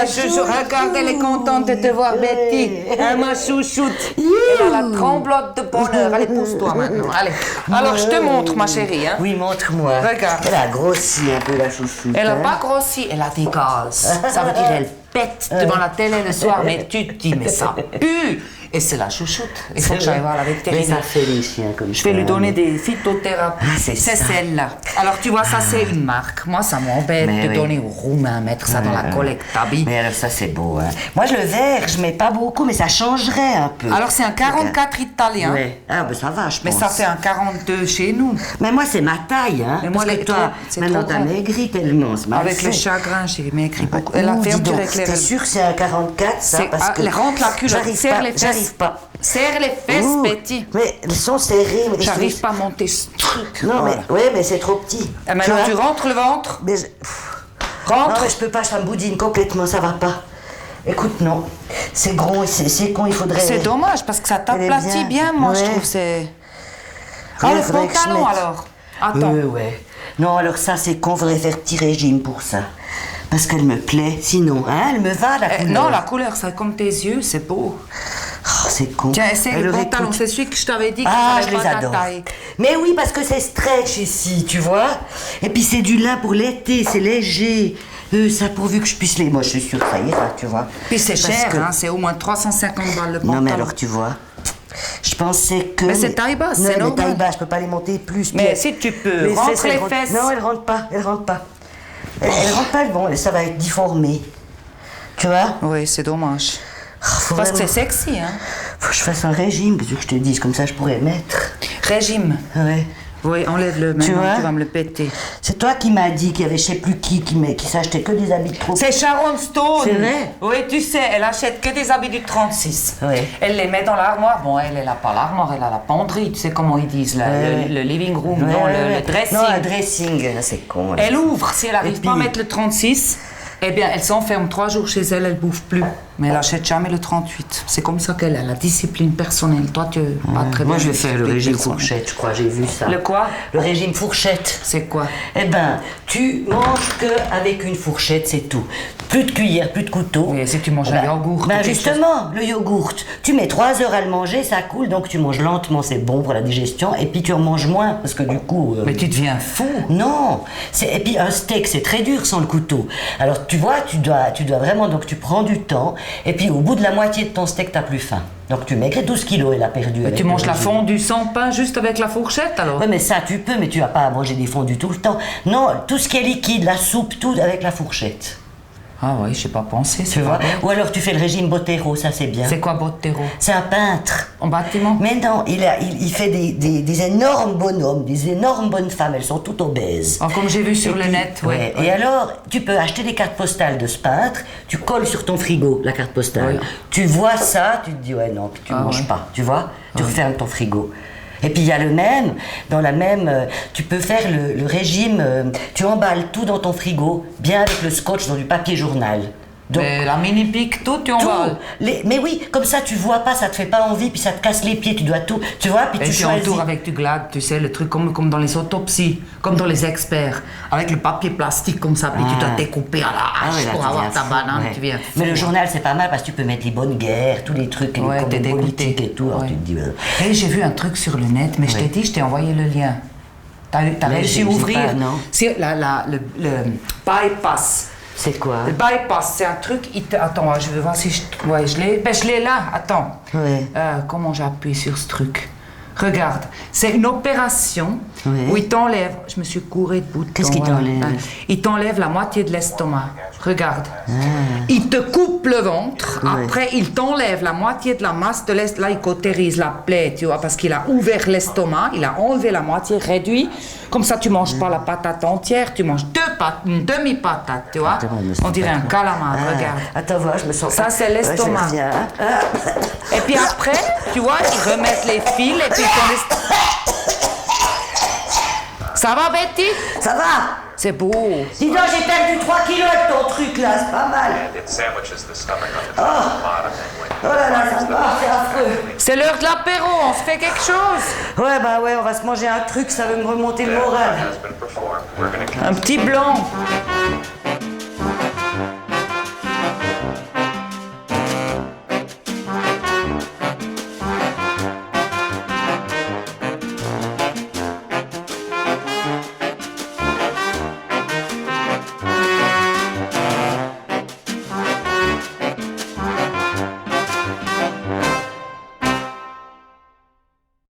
ma chouchou. Regarde, elle est contente de te voir, Betty. Hein, ma chouchoute. Elle a la tremblote de bonheur. Allez, pousse-toi maintenant. Allez. Alors, je te montre, ma chérie. Hein. Oui, montre-moi. Regarde. Elle a grossi un peu, la chouchoute. Elle n'a pas grossi, elle a des gaz. Ça veut dire elle pète devant la télé le soir, mais tu te dis, mais ça pue. Et c'est la chouchoute. Il faut que j'aille voir la Mais vétérinaire. ça fait les chiens comme ça. Je vais lui donner des phytothérapies. Ah, c'est ça. celle-là. Alors, tu vois, ça, c'est une marque. Moi, ça m'embête Mais de oui. donner aux Roumains, mettre ça dans la collecte d'habits. Mais alors ça c'est beau. Hein. Moi le vert, je mets pas beaucoup, mais ça changerait un peu. Alors, c'est un 44 italien. Ouais. Ah ben ça va, je pense. Mais ça fait un 42 chez nous. Mais moi c'est ma taille, hein. Mais moi, parce elle que est toi, trop- c'est maintenant trop t'as grand. maigri tellement, c'est mal Avec le fait. chagrin, j'ai maigri beaucoup. Et la Ouh, dis fermeture donc, éclairée. t'es sûr que c'est un 44 ça? Parce que Elle rentre la culotte, j'arrive serre pas, les fesses. J'arrive pas. Serre les fesses, Ouh, Betty. Mais elles sont serrées. Mais J'arrive pas à monter ce truc. Non Voilà. mais, ouais, mais c'est trop petit. Et maintenant, vois tu rentres le ventre. Mais non Rentre. mais je peux pas, ça me boudine complètement, ça va pas. Écoute, non. C'est gros, c'est con, il faudrait... C'est dommage parce que ça Elle est t'aplatit bien, moi, je Ouais. trouve. C'est. Ouais, Ah, le faudrait que je pantalon mette. alors. Attends. Ouais. Non, alors ça, c'est qu'on faudrait faire petit régime pour ça. Parce qu'elle me plaît. Sinon, hein, elle me va, la couleur. Non, la couleur, c'est comme tes yeux, c'est beau. Oh, c'est con. Tiens, essaye le Alors, pantalon, écoute. c'est celui que je t'avais dit que Ah, fallait je pas les ta adore. taille. Mais oui, parce que c'est stretch ici, tu vois. Et puis c'est du lin pour l'été, c'est léger. Ça pourvu que je puisse les... Moi, je suis sûre que ça ira, tu vois. Puis c'est Parce cher, que- hein, c'est au moins 350 balles le pantalon. Non, mais alors, tu vois... Je pensais que... Mais c'est taille basse, Non, c'est mais normal. taille basse, je peux pas les monter plus. Mais Puis- si tu peux, les rentre fesses, elles les rentrent- fesses. Non, elles rentrent pas, elles rentrent pas. Elles rentrent pas, bon, ça va être difformé. Tu vois? Oui, c'est dommage. Faut Parce que vraiment- c'est sexy, hein. Faut que je fasse un régime, que je te dise, comme ça je pourrais mettre. Régime. Ouais. Oui, enlève-le Tu maintenant, vois tu vas me le péter. C'est toi qui m'as dit qu'il y avait je sais plus qui s'achetait que des habits trop. C'est Sharon Stone. C'est vrai? Oui, tu sais, elle achète que des habits du 36. Oui. Elle les met dans l'armoire. Bon, elle n'a pas l'armoire, elle a la penderie. Tu sais comment ils disent, là, Ouais. le living room, Ouais, non, ouais, le ouais. dressing. Non, le dressing, c'est con. Elle ouvre, si elle Et n'arrive pas à puis- mettre le 36, eh bien, elle s'enferme 3 jours chez elle, elle bouffe plus. Mais elle achète jamais le 38. C'est comme ça qu'elle a la discipline personnelle. Toi, tu pas très Moi bien je vais faire le discipline régime personnelle. fourchette, je crois, j'ai vu ça. Le quoi? Le régime fourchette. C'est quoi? Eh ben, tu manges que avec une fourchette, c'est tout. Plus de cuillère, plus de couteau. Oui, si tu manges un yogourt, Ben quelque justement, le yogourt. Tu mets 3 heures à le manger, ça coule, donc tu manges lentement, c'est bon pour la digestion, et puis tu en manges moins, parce que du coup... Mais tu deviens fou. Non, et puis un steak c'est très dur sans le couteau. Alors tu vois, tu dois vraiment, donc tu prends du temps, et puis au bout de la moitié de ton steak t'as plus faim. Donc tu maigris 12 kilos, elle a perdu. Mais avec tu le manges la régime. fondue sans pain juste avec la fourchette alors? Ouais, mais ça tu peux, mais tu vas pas à manger des fondus tout le temps. Non, tout ce qui est liquide, la soupe, tout avec la fourchette. Ah oui, je n'ai pas pensé, Tu vois? Ou alors tu fais le régime Bottero, ça c'est bien. C'est quoi Bottero? C'est un peintre. En bâtiment? Mais non, il fait des énormes bonhommes, des énormes bonnes femmes, elles sont toutes obèses. Ah, comme j'ai vu sur Et le puis- net, ouais. ouais. Et alors, tu peux acheter des cartes postales de ce peintre, tu colles sur ton frigo la carte postale. Ouais. Tu vois ça, tu te dis ouais non, puis tu Ah manges ouais. pas, tu vois? Tu refermes ton frigo. Et puis il y a le même, dans la même, tu peux faire le régime, tu emballes tout dans ton frigo, bien avec le scotch dans du papier journal. Donc, Mais la mini-pique, tout, tu en tout. vas. Mais oui, comme ça tu vois pas, ça te fait pas envie, puis ça te casse les pieds, tu dois tout, tu vois, puis Et tu tu choisis. entoures avec du glade, tu sais, le truc comme dans les autopsies, comme dans les experts, avec le papier plastique comme ça, puis tu dois découper à la hache ouais, là, pour tu avoir viens ta fou, banane, ouais. tu viens fou. Mais le journal c'est pas mal parce que tu peux mettre les bonnes guerres, tous les trucs, Ouais, comme t'es les dégoûté. politiques et tout, alors Ouais. tu te dis... Et j'ai vu un truc sur le net, mais je t'ai dit, je t'ai envoyé le lien. T'as Mais réussi j'ai à ouvrir pas, non. C'est le bypass. C'est quoi? Le bypass, c'est un truc. Attends, je vais voir si je. Ouais, je l'ai. Ben, je l'ai là. Attends. Ouais. Comment j'appuie sur ce truc? Regarde, c'est une opération Ouais. où il t'enlève. Je me suis courée de bout de Qu'est-ce temps, qu'il voilà. t'enlève? Il t'enlève la moitié de l'estomac. Regarde. Il te coupe le ventre. Ouais. Après, il t'enlève la moitié de la masse de l'estomac. Là, il cautérise la plaie, tu vois, parce qu'il a ouvert l'estomac. Il a enlevé la moitié, réduit. Comme ça, tu manges pas la patate entière. Tu manges 2 pattes, une demi-patate, tu vois. Attends, je me sens On dirait pas un bien. calamar, regarde. Attends, voir, je me sens Ça, pas- c'est l'estomac. Ouais, je reviens, hein. Et puis après, tu vois, ils remettent les fils et puis ton Ça va, Betty? Ça va? C'est beau. Dis donc, j'ai perdu 3 kilos avec ton truc là, c'est pas mal. It sandwiches the stomach on the top and the bottom. Oh là là, ça me va, c'est affreux. C'est l'heure de l'apéro, on se fait quelque chose. Ouais, bah ouais, on va se manger un truc, ça va me remonter le moral. Has been performed. We're going to Un petit blanc.